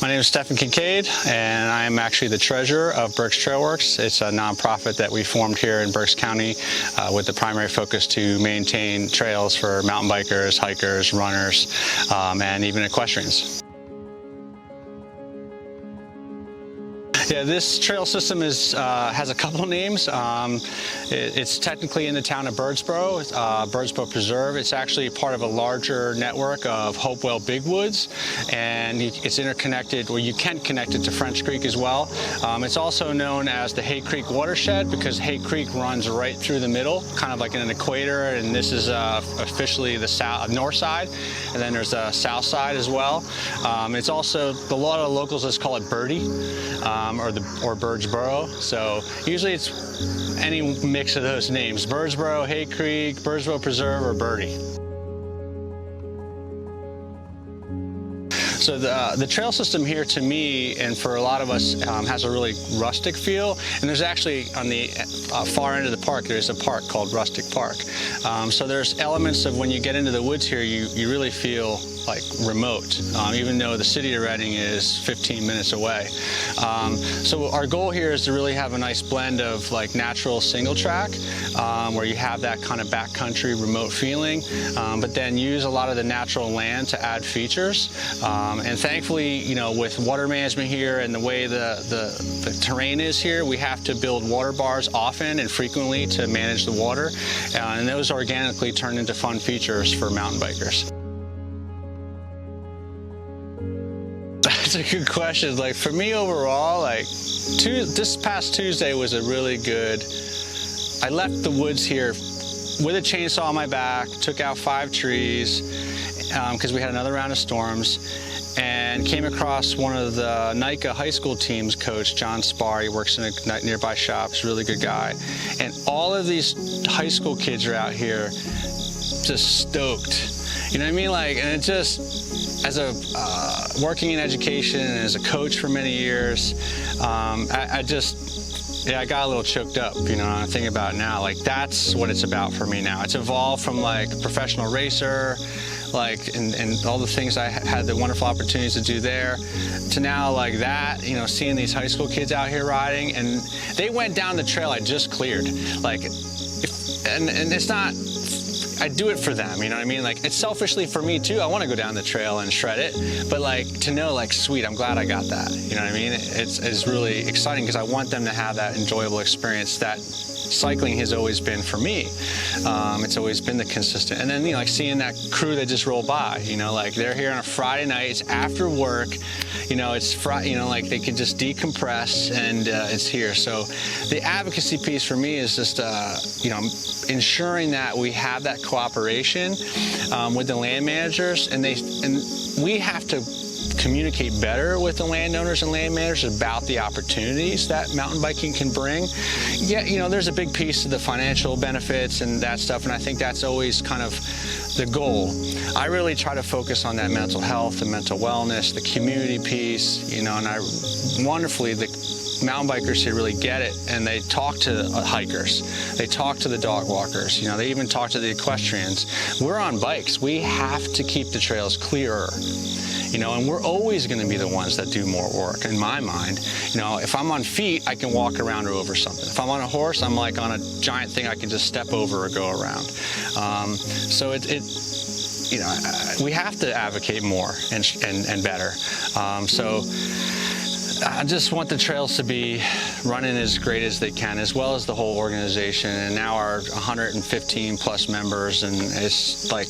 My name is Stephan Kincaid, and I am actually the treasurer of Berks Trailworks. It's a nonprofit that we formed here in Berks County with the primary focus to maintain trails for mountain bikers, hikers, runners, and even equestrians. Yeah, this trail system has a couple of names. It's technically in the town of Birdsboro, Birdsboro Preserve. It's actually part of a larger network of Hopewell Big Woods, and it's interconnected, or you can connect it to French Creek as well. It's also known as the Hay Creek Watershed because Hay Creek runs right through the middle, kind of like in an equator, and this is officially the north side, and then there's a south side as well. It's also, a lot of locals just call it Birdie. Or Birdsboro. So usually it's any mix of those names: Birdsboro, Hay Creek, Birdsboro Preserve, or Birdie. So the trail system here, to me, and for a lot of us, has a really rustic feel. And there's actually, on the far end of the park, there's a park called Rustic Park. So there's elements of when you get into the woods here, you really feel like remote, even though the city of Reading is 15 minutes away. So our goal here is to really have a nice blend of like natural single track, where you have that kind of backcountry remote feeling, but then use a lot of the natural land to add features. And thankfully, you know, with water management here and the way the terrain is here, we have to build water bars often and frequently to manage the water, and those organically turn into fun features for mountain bikers. That's a good question. Like for me overall, like this past Tuesday was a really good, I left the woods here with a chainsaw on my back, took out 5 trees because we had another round of storms, and came across one of the NICA high school team's coach, John Spar. He works in a nearby shop. He's a really good guy. And all of these high school kids are out here just stoked. You know what I mean? Like, and it just, as a working in education and as a coach for many years, I got a little choked up, you know, when I think about it now. Like, that's what it's about for me now. It's evolved from like professional racer, like, and all the things I had the wonderful opportunities to do there, to now like that, you know, seeing these high school kids out here riding, and they went down the trail I just cleared. Like, and it's not, I do it for them, you know what I mean? Like, it's selfishly for me too. I want to go down the trail and shred it, but like to know, like, sweet, I'm glad I got that. You know what I mean? It's really exciting because I want them to have that enjoyable experience that cycling has always been for me. It's always been the consistent. And then, you know, like seeing that crew that just roll by, you know, like they're here on a Friday night, it's after work, you know, it's Friday, you know, like they can just decompress, and it's here. So the advocacy piece for me is just, you know, ensuring that we have that cooperation with the land managers, and we have to communicate better with the landowners and land managers about the opportunities that mountain biking can bring. Yeah, you know, there's a big piece of the financial benefits and that stuff, and I think that's always kind of the goal. I really try to focus on that mental health and mental wellness, the community piece, you know, and wonderfully, the mountain bikers here really get it, and they talk to hikers, they talk to the dog walkers, you know, they even talk to the equestrians. We're on bikes. We have to keep the trails clearer. You know, and we're always going to be the ones that do more work, in my mind. You know, if I'm on feet, I can walk around or over something. If I'm on a horse, I'm like on a giant thing I can just step over or go around. So you know, we have to advocate more and better. So I just want the trails to be running as great as they can, as well as the whole organization. And now our 115 plus members, and it's like,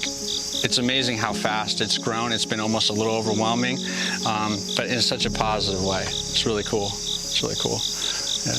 it's amazing how fast it's grown. It's been almost a little overwhelming, but in such a positive way. It's really cool. It's really cool. Yeah.